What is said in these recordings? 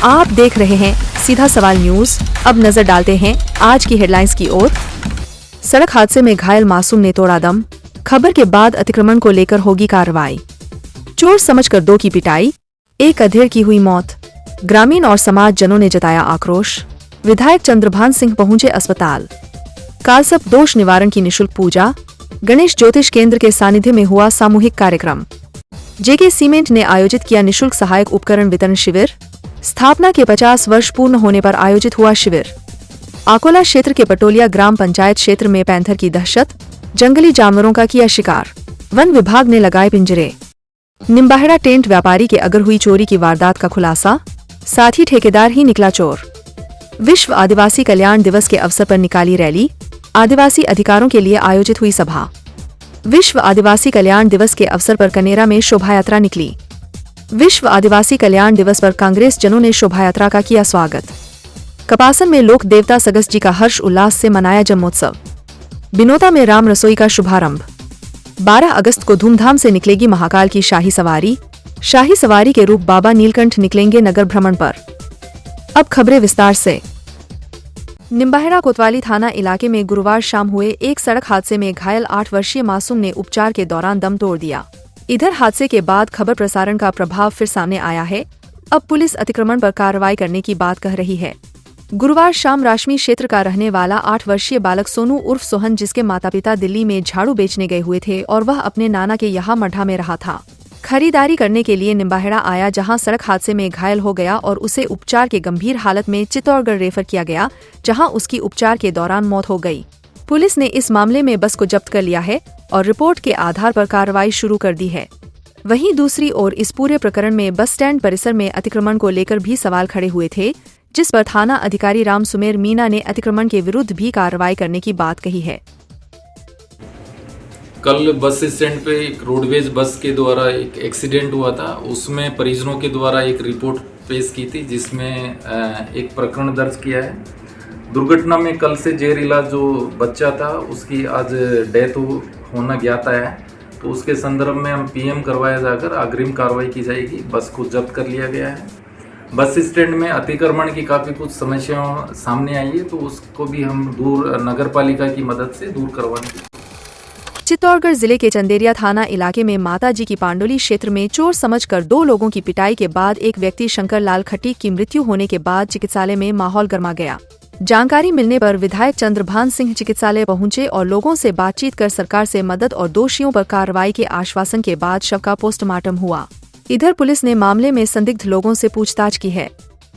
आप देख रहे हैं सीधा सवाल न्यूज। अब नजर डालते हैं आज की हेडलाइंस की ओर। सड़क हादसे में घायल मासूम ने तोड़ा दम, खबर के बाद अतिक्रमण को लेकर होगी कार्रवाई। चोर समझकर दो की पिटाई, एक अधेड़ की हुई मौत। ग्रामीण और समाज जनों ने जताया आक्रोश। विधायक चंद्रभान सिंह पहुंचे अस्पताल। कालसर्प दोष निवारण की निशुल्क पूजा। गणेश ज्योतिष केंद्र के सानिध्य में हुआ सामूहिक कार्यक्रम। जेके सीमेंट ने आयोजित किया निशुल्क सहायक उपकरण वितरण शिविर। स्थापना के 50 वर्ष पूर्ण होने पर आयोजित हुआ शिविर। आकोला क्षेत्र के पटोलिया ग्राम पंचायत क्षेत्र में पैंथर की दहशत, जंगली जानवरों का किया शिकार, वन विभाग ने लगाए पिंजरे। निम्बाहेड़ा टेंट व्यापारी के अगर हुई चोरी की वारदात का खुलासा, साथ ही ठेकेदार ही निकला चोर। विश्व आदिवासी कल्याण दिवस के अवसर पर निकाली रैली, आदिवासी अधिकारों के लिए आयोजित हुई सभा। विश्व आदिवासी कल्याण दिवस के अवसर पर कनेरा में शोभायात्रा निकली। विश्व आदिवासी कल्याण दिवस पर कांग्रेस जनों ने शोभायात्रा का किया स्वागत। कपासन में लोक देवता सगस जी का हर्ष उल्लास से मनाया जन्मोत्सव। बिनोता में राम रसोई का शुभारंभ। 12 अगस्त को धूमधाम से निकलेगी महाकाल की शाही सवारी। शाही सवारी के रूप बाबा नीलकंठ निकलेंगे नगर भ्रमण पर। अब खबरें विस्तार से। निम्बाहेड़ा कोतवाली थाना इलाके में गुरुवार शाम हुए एक सड़क हादसे में घायल 8 वर्षीय मासूम ने उपचार के दौरान दम तोड़ दिया। इधर हादसे के बाद खबर प्रसारण का प्रभाव फिर सामने आया है। अब पुलिस अतिक्रमण पर कार्रवाई करने की बात कह रही है। गुरुवार शाम राशमी क्षेत्र का रहने वाला 8 वर्षीय बालक सोनू उर्फ सोहन, जिसके माता पिता दिल्ली में झाड़ू बेचने गए हुए थे और वह अपने नाना के यहाँ मड्ढा में रहा था, खरीदारी करने के लिए निम्बाहेड़ा आया, जहां सड़क हादसे में घायल हो गया और उसे उपचार के गंभीर हालत में चित्तौड़गढ़ रेफर किया गया, जहां उसकी उपचार के दौरान मौत हो गई। पुलिस ने इस मामले में बस को जब्त कर लिया है और रिपोर्ट के आधार पर कार्रवाई शुरू कर दी है। वहीं दूसरी ओर इस पूरे प्रकरण में बस स्टैंड परिसर में अतिक्रमण को लेकर भी सवाल खड़े हुए थे, जिस पर थाना अधिकारी राम सुमेर मीना ने अतिक्रमण के विरुद्ध भी कार्रवाई करने की बात कही है। कल बस स्टैंड पे एक रोडवेज बस के द्वारा एक एक्सीडेंट हुआ था। उसमें परिजनों के द्वारा एक रिपोर्ट पेश की थी, जिसमें एक प्रकरण दर्ज किया है। दुर्घटना में कल से जेर इलाज जो बच्चा था उसकी आज डेथ होना ज्ञात है, तो उसके संदर्भ में हम पीएम करवाया जाकर अग्रिम कार्रवाई की जाएगी। बस को जब्त कर लिया गया है। बस स्टैंड में अतिक्रमण की काफ़ी कुछ समस्याएं सामने आई है, तो उसको भी हम नगर पालिका की मदद से दूर करवाने की। चित्तौड़गढ़ जिले के चंदेरिया थाना इलाके में माताजी की पांडोली क्षेत्र में चोर समझकर 2 लोगों की पिटाई के बाद एक व्यक्ति शंकर लाल खटीक की मृत्यु होने के बाद चिकित्सालय में माहौल गर्मा गया। जानकारी मिलने पर विधायक चंद्रभान सिंह चिकित्सालय पहुंचे और लोगों से बातचीत कर सरकार से मदद और दोषियों पर कार्रवाई के आश्वासन के बाद शव का पोस्टमार्टम हुआ। इधर पुलिस ने मामले में संदिग्ध लोगों से पूछताछ की है।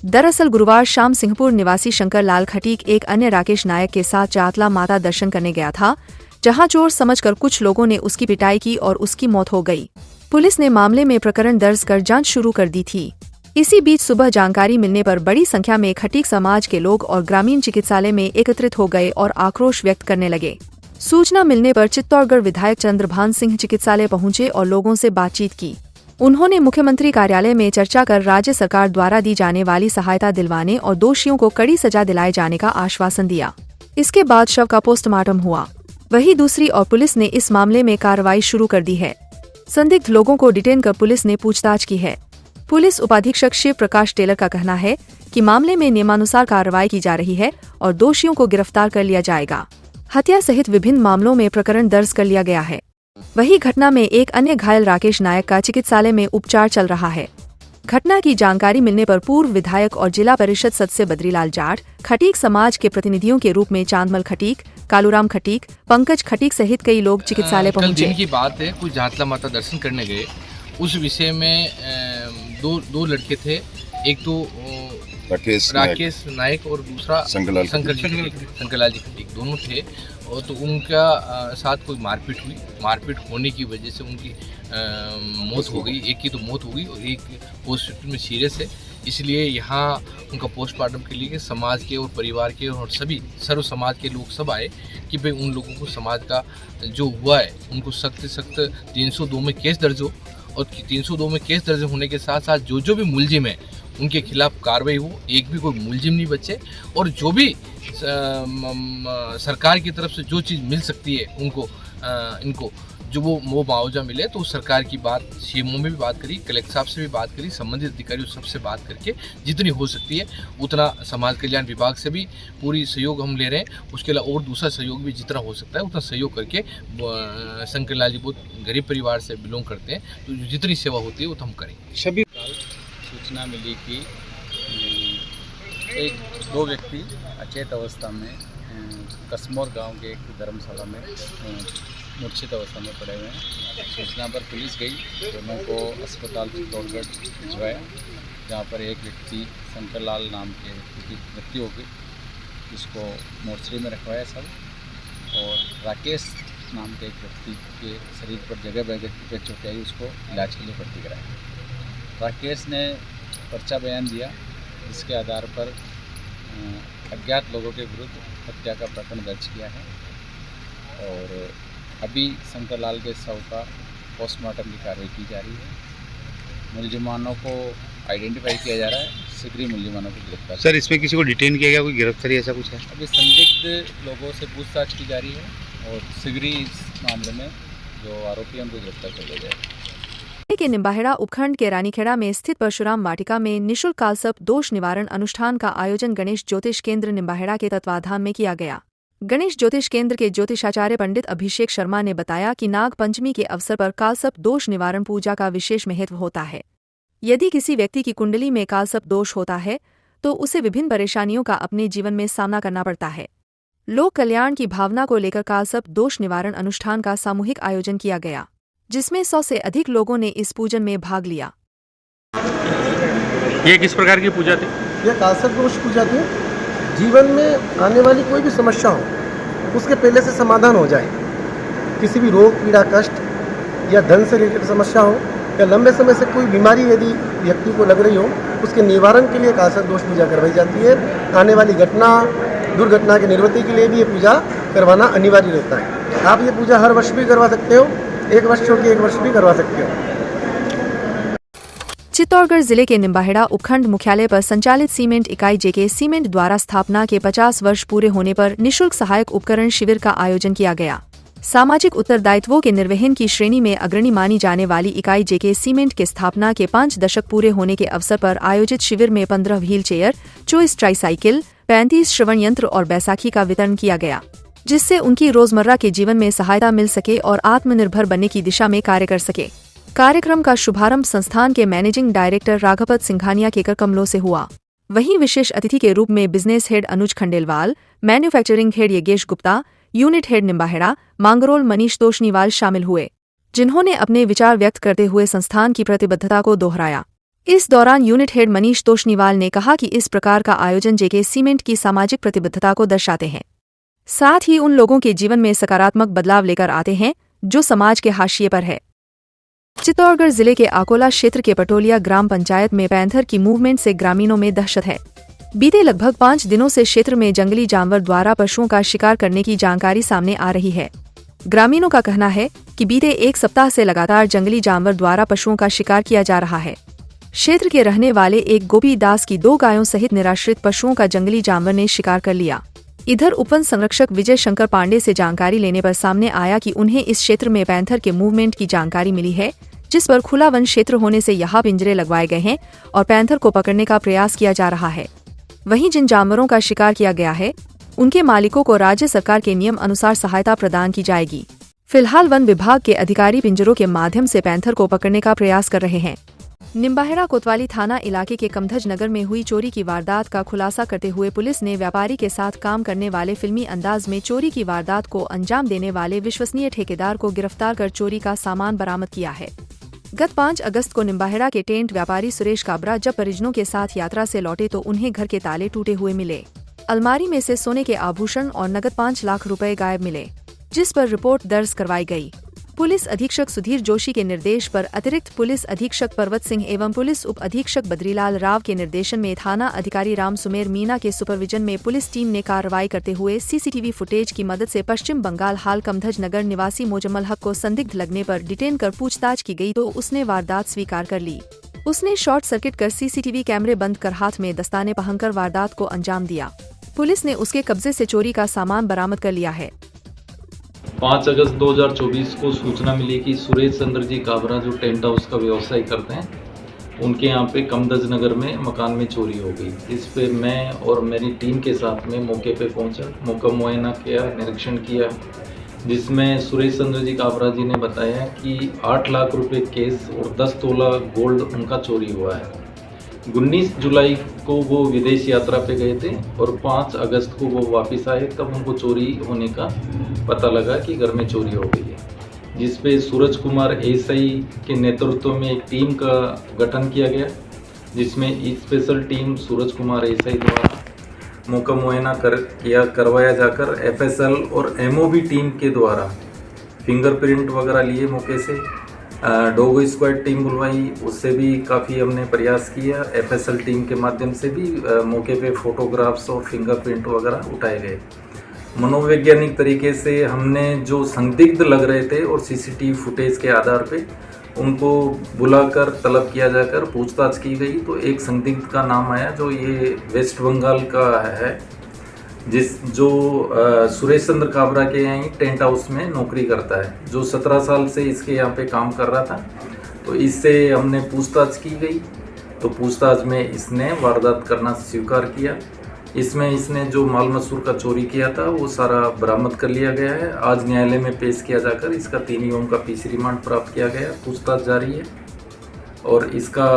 दरअसल गुरुवार शाम सिंहपुर निवासी शंकर लाल खटीक एक अन्य राकेश नायक के साथ चातला माता दर्शन करने गया था, जहां चोर समझकर कुछ लोगों ने उसकी पिटाई की और उसकी मौत हो गई। पुलिस ने मामले में प्रकरण दर्ज कर जांच शुरू कर दी थी। इसी बीच सुबह जानकारी मिलने पर बड़ी संख्या में खटीक समाज के लोग और ग्रामीण चिकित्सालय में एकत्रित हो गए और आक्रोश व्यक्त करने लगे। सूचना मिलने पर चित्तौड़गढ़ विधायक चंद्रभान सिंह चिकित्सालय पहुंचे और लोगों से बातचीत की। उन्होंने मुख्यमंत्री कार्यालय में चर्चा कर राज्य सरकार द्वारा दी जाने वाली सहायता दिलवाने और दोषियों को कड़ी सजा दिलाए जाने का आश्वासन दिया। इसके बाद शव का पोस्टमार्टम हुआ। वहीं दूसरी ओर पुलिस ने इस मामले में कार्रवाई शुरू कर दी है। संदिग्ध लोगों को डिटेन कर पुलिस ने पूछताछ की है। पुलिस उपाधीक्षक शिव प्रकाश टेलर का कहना है कि मामले में नियमानुसार कार्रवाई की जा रही है और दोषियों को गिरफ्तार कर लिया जाएगा। हत्या सहित विभिन्न मामलों में प्रकरण दर्ज कर लिया गया है। वहीं घटना में एक अन्य घायल राकेश नायक का चिकित्सालय में उपचार चल रहा है। घटना की जानकारी मिलने पर पूर्व विधायक और जिला परिषद सदस्य बद्रीलाल जाट, खटीक समाज के प्रतिनिधियों के रूप में चांदमल खटीक, कालूराम खटीक, पंकज खटीक सहित कई लोग चिकित्सालय पहुंचे। दिन की बात है, कुछ जातला माता दर्शन करने गए। उस विषय में दो लड़के थे, एक तो राकेश नायक और दूसरा शंकरलाल जी खटीक, दोनों थे। और तो उनका साथ कोई मारपीट हुई। मारपीट होने की वजह से उनकी मौत हो गई। एक की तो मौत हो गई और एक हॉस्पिटल में सीरियस है। इसलिए यहाँ उनका पोस्टमार्टम के लिए समाज के और परिवार के और सभी सर्व समाज के लोग सब आए कि भाई उन लोगों को समाज का जो हुआ है उनको सख्त से सख्त 302 में केस दर्ज हो, और 302 में केस दर्ज होने के साथ साथ जो भी मुलजिम है उनके खिलाफ कार्रवाई हो, एक भी कोई मुलजिम नहीं बचे, और जो भी सरकार की तरफ से जो चीज़ मिल सकती है उनको इनको जो वो मुआवजा मिले, तो सरकार की बात सीएमओ में भी बात करी, कलेक्टर साहब से भी बात करी, संबंधित अधिकारियों सबसे बात करके जितनी हो सकती है उतना समाज कल्याण विभाग से भी पूरी सहयोग हम ले रहे हैं। उसके अलावा और दूसरा सहयोग भी जितना हो सकता है उतना सहयोग करके, शंकर लाल जी बहुत गरीब परिवार से बिलोंग करते हैं, तो जितनी सेवा होती है वो तो हम करेंगे। सभी सूचना मिली कि एक दो व्यक्ति अचेत अवस्था में कसमौर गांव के एक धर्मशाला में मूर्छित अवस्था में पड़े हुए हैं। सूचना पर पुलिस गई, दोनों को अस्पताल चित्तौड़गढ़ भिजवाया, जहां पर एक व्यक्ति शंकरलाल नाम के व्यक्ति की मृत्यु हो गई, जिसको मोर्चरी में रखवाया सब, और राकेश नाम के एक व्यक्ति के शरीर पर जगह जगह चोटें आई, उसको इलाज के लिए भर्ती कराया। राकेश ने पर्चा बयान दिया, जिसके आधार पर अज्ञात लोगों के विरुद्ध हत्या का प्रकरण दर्ज किया है, और अभी शंकरलाल के शव का पोस्टमार्टम की कार्रवाई की जा रही है। मुलजिमानों को आइडेंटिफाई किया जा रहा है, शीघ्र ही मुलजिमानों को गिरफ्तार। सर, इसमें किसी को डिटेन किया गया, कोई गिरफ्तारी ऐसा कुछ है? अभी संदिग्ध लोगों से पूछताछ की जा रही है और शीघ्र ही इस मामले में जो आरोपी हैं उनको गिरफ्तार कर लिया जाएगा। के निम्बाहेड़ा उपखंड के रानीखेड़ा में स्थित परशुराम वाटिका में निःशुल्क कालसर्प दोष निवारण अनुष्ठान का आयोजन गणेश ज्योतिष केंद्र निम्बाहेड़ा के तत्वाधान में किया गया। गणेश ज्योतिष केंद्र के ज्योतिषाचार्य पंडित अभिषेक शर्मा ने बताया कि नाग पंचमी के अवसर पर कालसर्प दोष निवारण पूजा का विशेष महत्व होता है। यदि किसी व्यक्ति की कुंडली में कालसर्प दोष होता है तो उसे विभिन्न परेशानियों का अपने जीवन में सामना करना पड़ता है। लोक कल्याण की भावना को लेकर कालसर्प दोष निवारण अनुष्ठान का सामूहिक आयोजन किया गया, जिसमें 100 से अधिक लोगों ने इस पूजन में भाग लिया। ये किस प्रकार की पूजा थी? यह कालसर्प दोष पूजा थी। जीवन में आने वाली कोई भी समस्या हो उसके पहले से समाधान हो जाए। किसी भी रोग पीड़ा कष्ट या धन से रिलेटेड समस्या हो या लंबे समय से कोई बीमारी यदि व्यक्ति को लग रही हो, उसके निवारण के लिए कालसर्प दोष पूजा करवाई जाती है। आने वाली घटना दुर्घटना की निवृत्ति के लिए भी ये पूजा करवाना अनिवार्य रहता है। आप ये पूजा हर वर्ष भी करवा सकते हो, 1 वर्ष छोड़ के 1 वर्ष भी करवा सकते हो। चित्तौड़गढ़ जिले के निम्बाहेड़ा उपखंड मुख्यालय पर संचालित सीमेंट इकाई जेके सीमेंट द्वारा स्थापना के 50 वर्ष पूरे होने पर निःशुल्क सहायक उपकरण शिविर का आयोजन किया गया। सामाजिक उत्तरदायित्वों के निर्वहन की श्रेणी में अग्रणी मानी जाने वाली इकाई जेके सीमेंट के स्थापना के 5 दशक पूरे होने के अवसर पर आयोजित शिविर में 15 व्हील चेयर, 24 ट्राईसाइकिल, 35 श्रवण यंत्र और बैसाखी का वितरण किया गया, जिससे उनकी रोजमर्रा के जीवन में सहायता मिल सके और आत्मनिर्भर बनने की दिशा में कार्य कर सके। कार्यक्रम का शुभारंभ संस्थान के मैनेजिंग डायरेक्टर राघवपत सिंघानिया के कर कमलों से हुआ। वहीं विशेष अतिथि के रूप में business head Anuj Khandelwal, manufacturing head Yogesh Gupta, unit head Nimbahera Mangrol Manish Toshniwal शामिल हुए, जिन्होंने अपने विचार व्यक्त करते हुए संस्थान की प्रतिबद्धता को दोहराया। इस दौरान यूनिट हेड मनीष तोशनीवाल ने कहा कि इस प्रकार का आयोजन जेके सीमेंट की सामाजिक प्रतिबद्धता को दर्शाते हैं, साथ ही उन लोगों के जीवन में सकारात्मक बदलाव लेकर आते हैं जो समाज के हाशिए पर है। चित्तौड़गढ़ जिले के आकोला क्षेत्र के पटोलिया ग्राम पंचायत में पैंथर की मूवमेंट से ग्रामीणों में दहशत है। बीते लगभग 5 दिनों से क्षेत्र में जंगली जानवर द्वारा पशुओं का शिकार करने की जानकारी सामने आ रही है। ग्रामीणों का कहना है कि बीते 1 सप्ताह से लगातार जंगली जानवर द्वारा पशुओं का शिकार किया जा रहा है। क्षेत्र के रहने वाले एक गोपी दास की 2 गायों सहित निराश्रित पशुओं का जंगली जानवर ने शिकार कर लिया। इधर उपवन संरक्षक विजय शंकर पांडे से जानकारी लेने पर सामने आया कि उन्हें इस क्षेत्र में पैंथर के मूवमेंट की जानकारी मिली है, जिस पर खुला वन क्षेत्र होने से यहाँ पिंजरे लगवाए गए हैं और पैंथर को पकड़ने का प्रयास किया जा रहा है। वहीं जिन जानवरों का शिकार किया गया है उनके मालिकों को राज्य सरकार के नियम अनुसार सहायता प्रदान की जाएगी। फिलहाल वन विभाग के अधिकारी पिंजरों के माध्यम से पैंथर को पकड़ने का प्रयास कर रहे हैं। निम्बाहेड़ा कोतवाली थाना इलाके के कमधज नगर में हुई चोरी की वारदात का खुलासा करते हुए पुलिस ने व्यापारी के साथ काम करने वाले फिल्मी अंदाज में चोरी की वारदात को अंजाम देने वाले विश्वसनीय ठेकेदार को गिरफ्तार कर चोरी का सामान बरामद किया है। गत 5 अगस्त को निम्बाहेड़ा के टेंट व्यापारी सुरेश काबरा जब परिजनों के साथ यात्रा से लौटे तो उन्हें घर के ताले टूटे हुए मिले। अलमारी में से सोने के आभूषण और नकद 5 लाख रुपए गायब मिले, जिस पर रिपोर्ट दर्ज करवाई गई। पुलिस अधीक्षक सुधीर जोशी के निर्देश पर अतिरिक्त पुलिस अधीक्षक पर्वत सिंह एवं पुलिस उप अधीक्षक बद्रीलाल राव के निर्देशन में थाना अधिकारी राम सुमेर मीना के सुपरविजन में पुलिस टीम ने कार्रवाई करते हुए सीसीटीवी फुटेज की मदद से पश्चिम बंगाल हाल कमधज नगर निवासी मोजम्मल हक को संदिग्ध लगने पर डिटेन कर पूछताछ की गई तो उसने वारदात स्वीकार कर ली। उसने शॉर्ट सर्किट कर सीसीटीवी कैमरे बंद कर हाथ में दस्ताने पहनकर वारदात को अंजाम दिया। पुलिस ने उसके कब्जे से चोरी का सामान बरामद कर लिया है। 5 अगस्त 2024 को सूचना मिली कि सुरेश चंद्र जी काबरा जो टेंट हाउस का व्यवसाय करते हैं, उनके यहाँ पे कमदज नगर में मकान में चोरी हो गई। इस पे मैं और मेरी टीम के साथ में मौके पे पहुंचा, मौका मुआयना किया, निरीक्षण किया, जिसमें सुरेश चंद्र जी काबरा जी ने बताया कि 8 लाख रुपए केस और 10 तोला गोल्ड उनका चोरी हुआ है। 19 जुलाई को वो विदेश यात्रा पे गए थे और 5 अगस्त को वो वापस आए, तब उनको चोरी होने का पता लगा कि घर में चोरी हो गई है। जिस पे सूरज कुमार एसआई के नेतृत्व में एक टीम का गठन किया गया, जिसमें special team Suraj Kumar SI द्वारा मौका मुआयना करवाया जाकर एफएसएल और एमओबी टीम के द्वारा फिंगरप्रिंट वगैरह लिए मौके से, डॉग स्क्वाड टीम बुलवाई, उससे भी काफ़ी हमने प्रयास किया। एफएसएल टीम के माध्यम से भी मौके पे फोटोग्राफ्स और फिंगरप्रिंट वगैरह उठाए गए। मनोवैज्ञानिक तरीके से हमने जो संदिग्ध लग रहे थे और सीसीटीवी फुटेज के आधार पे उनको बुलाकर तलब किया जाकर पूछताछ की गई, तो एक संदिग्ध का नाम आया जो ये वेस्ट बंगाल का है, जो सुरेश चंद्र काबरा के यहाँ ही टेंट हाउस में नौकरी करता है, जो 17 साल से इसके यहाँ पे काम कर रहा था। तो इससे हमने पूछताछ की गई, तो पूछताछ में इसने वारदात करना स्वीकार किया। इसमें इसने जो माल मसूर का चोरी किया था वो सारा बरामद कर लिया गया है। आज न्यायालय में पेश किया जाकर इसका 3 यूं का पीसी रिमांड प्राप्त किया गया। पूछताछ जारी है और इसका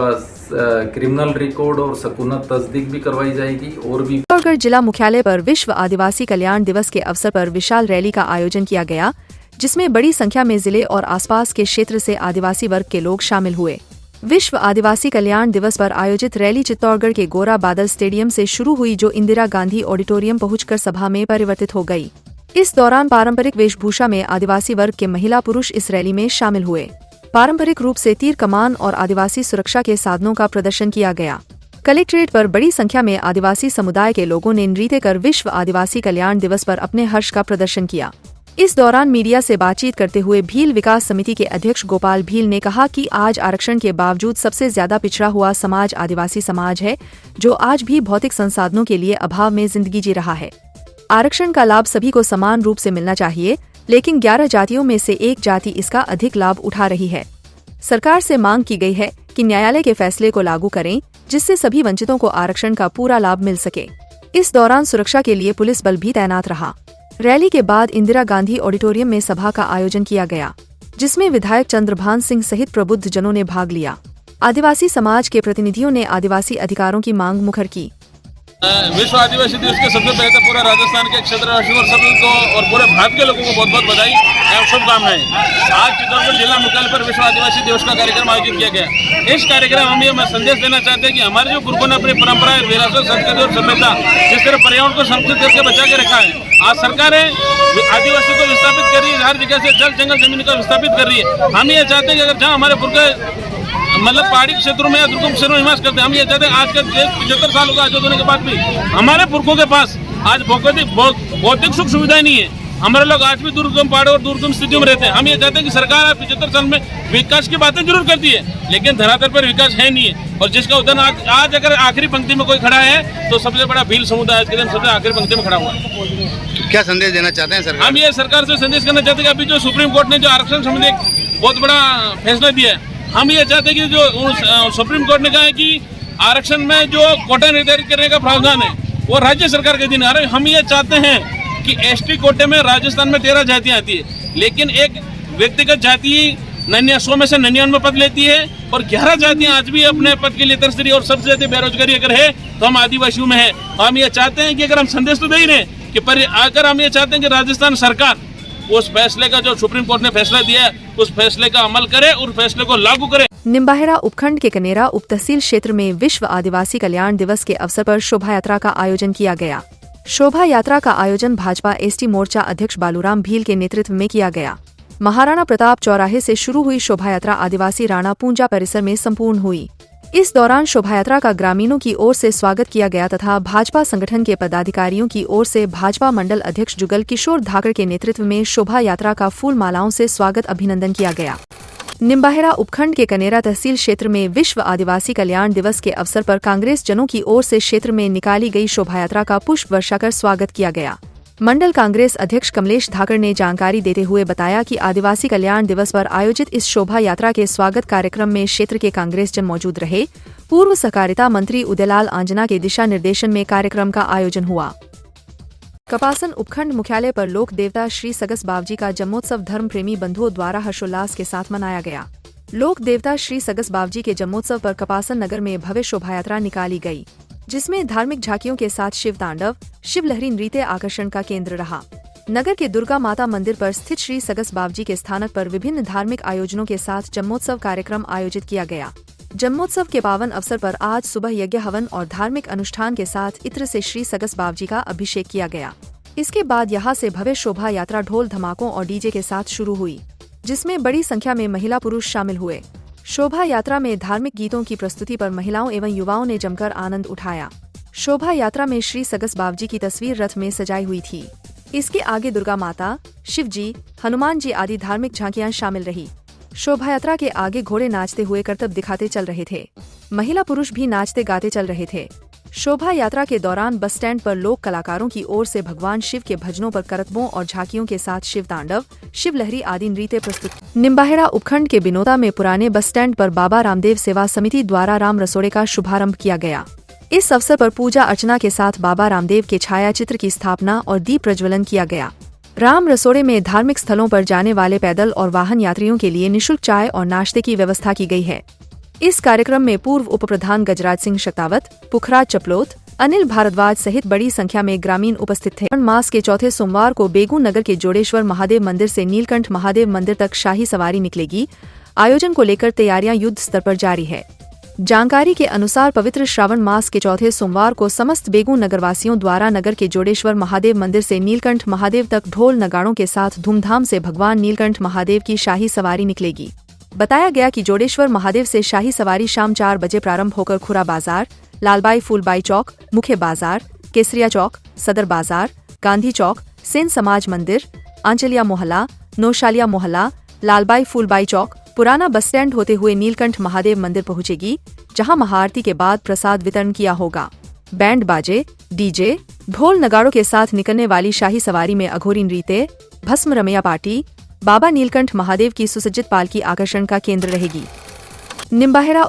क्रिमिनल रिकॉर्ड और सकूनत तस्दीक भी करवाई जाएगी। और भी चित्तौड़गढ़ जिला मुख्यालय पर विश्व आदिवासी कल्याण दिवस के अवसर पर विशाल रैली का आयोजन किया गया, जिसमें बड़ी संख्या में जिले और आसपास के क्षेत्र से आदिवासी वर्ग के लोग शामिल हुए। विश्व आदिवासी कल्याण दिवस पर आयोजित रैली चित्तौड़गढ़ के गोरा बादल स्टेडियम से शुरू हुई, जो इंदिरा गांधी ऑडिटोरियम पहुंचकर सभा में परिवर्तित हो गई। इस दौरान पारंपरिक वेशभूषा में आदिवासी वर्ग के महिला पुरुष इस रैली में शामिल हुए। पारंपरिक रूप से तीर कमान और आदिवासी सुरक्षा के साधनों का प्रदर्शन किया गया। कलेक्ट्रेट पर बड़ी संख्या में आदिवासी समुदाय के लोगों ने नृत्य कर विश्व आदिवासी कल्याण दिवस पर अपने हर्ष का प्रदर्शन किया। इस दौरान मीडिया से बातचीत करते हुए भील विकास समिति के अध्यक्ष गोपाल भील ने कहा कि आज आरक्षण के बावजूद सबसे ज्यादा पिछड़ा हुआ समाज आदिवासी समाज है, जो आज भी भौतिक संसाधनों के लिए अभाव में जिंदगी जी रहा है। आरक्षण का लाभ सभी को समान रूप से मिलना चाहिए, लेकिन 11 जातियों में से एक जाति इसका अधिक लाभ उठा रही है। सरकार से मांग की गई है कि न्यायालय के फैसले को लागू करें, जिससे सभी वंचितों को आरक्षण का पूरा लाभ मिल सके। इस दौरान सुरक्षा के लिए पुलिस बल भी तैनात रहा। रैली के बाद इंदिरा गांधी ऑडिटोरियम में सभा का आयोजन किया गया, जिसमें विधायक चंद्रभान सिंह सहित प्रबुद्ध जनों ने भाग लिया। आदिवासी समाज के प्रतिनिधियों ने आदिवासी अधिकारों की मांग मुखर की। विश्व आदिवासी दिवस के सबसे पहले तो पूरा राजस्थान के क्षेत्रवासियों और सभी को और पूरे भारत के लोगों को बहुत बहुत बधाई एवं शुभकामनाएं। आज चित्तौड़गढ़ जिला मुख्यालय पर विश्व आदिवासी दिवस का कार्यक्रम आयोजित किया गया। इस कार्यक्रम में हम ये संदेश देना चाहते हैं कि हमारे जो पूर्वजों ने अपनी परंपरा, विरासत, संस्कृति और सभ्यता जिस तरह पर्यावरण को संरक्षित करके बचा के रखा है, आज सरकारें आदिवासी को विस्थापित कर रही है, हर जगह से जल जंगल जमीन को विस्थापित कर रही है। हम ये चाहते हैं कि अगर जहाँ हमारे पूर्वज मतलब पहाड़ी क्षेत्रों में या दुर्गम क्षेत्रों में निवास करते हैं, हम ये चाहते हैं आज के 75 सालों का आजाद होने के बाद भी हमारे पुरखों के पास आज भौतिक सुख सुविधाएं नहीं है। हमारे लोग आज भी दुर्गम पहाड़ों और दुर्गम स्थितियों में रहते हैं। हम ये चाहते हैं कि सरकार आज 75 साल में विकास की बातें जरूर करती है, लेकिन धरातल पर विकास है नहीं है। और जिसका उदाहरण आज अगर आखिरी पंक्ति में कोई खड़ा है तो सबसे बड़ा भील समुदाय आज के दिन सबसे आखिरी पंक्ति में खड़ा हुआ है। क्या संदेश देना चाहते हैं सरकार? हम ये सरकार से संदेश करना चाहते हैं कि अभी जो सुप्रीम कोर्ट ने जो आरक्षण संबंधी एक बहुत बड़ा फैसला दिया है, हम ये चाहते हैं कि जो सुप्रीम कोर्ट ने कहा है कि आरक्षण में जो कोटा निर्धारित करने का प्रावधान है वो राज्य सरकार के दिन आ रहे। हम ये चाहते हैं कि एसटी कोटे में राजस्थान में 13 जातियां आती है, लेकिन एक व्यक्तिगत जाति 100 में से 99 पद लेती है और 11 जातियां आज भी अपने पद के लिए तरस रही है। और सबसे ज्यादा बेरोजगारी अगर है तो हम आदिवासियों में है। हम ये चाहते हैं कि अगर हम संदेश तो दे ही रहे कि पर अगर हम ये चाहते हैं कि राजस्थान सरकार उस फैसले का जो सुप्रीम कोर्ट ने फैसला दिया है उस फैसले का अमल करे और फैसले को लागू करे। निम्बाहेड़ा उपखंड के कनेरा उप तहसील क्षेत्र में विश्व आदिवासी कल्याण दिवस के अवसर पर शोभा यात्रा का आयोजन किया गया। शोभा यात्रा का आयोजन भाजपा एसटी मोर्चा अध्यक्ष बालूराम भील के नेतृत्व में किया गया। महाराणा प्रताप चौराहे से शुरू हुई शोभा यात्रा आदिवासी राणा पूंजा परिसर में संपूर्ण हुई। इस दौरान शोभा यात्रा का ग्रामीणों की ओर से स्वागत किया गया तथा भाजपा संगठन के पदाधिकारियों की ओर से भाजपा मंडल अध्यक्ष जुगल किशोर धाकड़ के नेतृत्व में शोभा यात्रा का फूल मालाओं से स्वागत अभिनंदन किया गया। निम्बाहेड़ा उपखंड के कनेरा तहसील क्षेत्र में विश्व आदिवासी कल्याण दिवस के अवसर पर कांग्रेस जनों की ओर से क्षेत्र में निकाली गई शोभा यात्रा का पुष्प वर्षा कर स्वागत किया गया। मंडल कांग्रेस अध्यक्ष कमलेश धाकड़ ने जानकारी देते हुए बताया कि आदिवासी कल्याण दिवस पर आयोजित इस शोभा यात्रा के स्वागत कार्यक्रम में क्षेत्र के कांग्रेस जन मौजूद रहे। पूर्व सहकारिता मंत्री उदयलाल आंजना के दिशा निर्देशन में कार्यक्रम का आयोजन हुआ। कपासन उपखंड मुख्यालय पर लोक देवता श्री सगस बावजी का जन्मोत्सव धर्म प्रेमी बंधुओं द्वारा हर्षोल्लास के साथ मनाया गया। लोक देवता श्री सगस बावजी के जन्मोत्सव पर कपासन नगर में भव्य शोभा यात्रा निकाली गई, जिसमें धार्मिक झांकियों के साथ शिव तांडव, शिव लहरी नृत्य आकर्षण का केंद्र रहा। नगर के दुर्गा माता मंदिर पर स्थित श्री सगस बावजी के स्थानक पर विभिन्न धार्मिक आयोजनों के साथ जन्मोत्सव कार्यक्रम आयोजित किया गया। जन्मोत्सव के पावन अवसर पर आज सुबह यज्ञ हवन और धार्मिक अनुष्ठान के साथ इत्र से श्री सगस बावजी का अभिषेक किया गया। इसके बाद यहां से भव्य शोभा यात्रा ढोल धमाकों और डीजे के साथ शुरू हुई, जिसमें बड़ी संख्या में महिला पुरुष शामिल हुए। शोभा यात्रा में धार्मिक गीतों की प्रस्तुति पर महिलाओं एवं युवाओं ने जमकर आनंद उठाया। शोभा यात्रा में श्री सगस बावजी की तस्वीर रथ में सजाई हुई थी। इसके आगे दुर्गा माता, शिव जी, हनुमान जी आदि धार्मिक झांकियां शामिल रही। शोभा यात्रा के आगे घोड़े नाचते हुए करतब दिखाते चल रहे थे। महिला पुरुष भी नाचते गाते चल रहे थे। शोभा यात्रा के दौरान बस स्टैंड पर लोक कलाकारों की ओर से भगवान शिव के भजनों पर करतबों और झांकियों के साथ शिव तांडव, शिव लहरी आदि नृत्य प्रस्तुत। निम्बाहेड़ा उपखंड के बिनोता में पुराने बस स्टैंड पर बाबा रामदेव सेवा समिति द्वारा राम रसोड़े का शुभारंभ किया गया। इस अवसर पर पूजा अर्चना के साथ बाबा रामदेव के छाया चित्र की स्थापना और दीप प्रज्वलन किया गया। राम रसोड़े में धार्मिक स्थलों पर जाने वाले पैदल और वाहन यात्रियों के लिए निःशुल्क चाय और नाश्ते की व्यवस्था की गई है। इस कार्यक्रम में पूर्व उप प्रधान गजराज सिंह शक्तावत, पुखराज चपलोत, अनिल भारद्वाज सहित बड़ी संख्या में ग्रामीण उपस्थित थे। मास के चौथे सोमवार को बेगून नगर के जोड़ेश्वर महादेव मंदिर से नीलकंठ महादेव मंदिर तक शाही सवारी निकलेगी। आयोजन को लेकर तैयारियां युद्ध स्तर पर जारी है। जानकारी के अनुसार पवित्र श्रावण मास के चौथे सोमवार को समस्त बेगून नगरवासियों द्वारा नगर के जोड़ेश्वर महादेव मंदिर से नीलकंठ महादेव तक ढोल नगाड़ों के साथ धूमधाम से भगवान नीलकंठ महादेव की शाही सवारी निकलेगी। बताया गया कि जोड़ेश्वर महादेव से शाही सवारी शाम 4 बजे प्रारंभ होकर खुरा बाजार, लालबाई फूलबाई चौक, मुख्य बाजार, केसरिया चौक, सदर बाजार, गांधी चौक, सेन समाज मंदिर, आंचलिया मोहल्ला, नौशालिया मोहल्ला, लालबाई फूलबाई चौक, पुराना बस स्टैंड होते हुए नीलकंठ महादेव मंदिर पहुंचेगी, जहां महाआरती के बाद प्रसाद वितरण किया होगा। बैंड बाजे, डीजे, ढोल नगाड़ों के साथ निकलने वाली शाही सवारी में अघोरी नृत्य, भस्म रमैया पार्टी, बाबा नीलकंठ महादेव की सुसज्जित पालकी आकर्षण का केंद्र रहेगी। निम्बाहेड़ा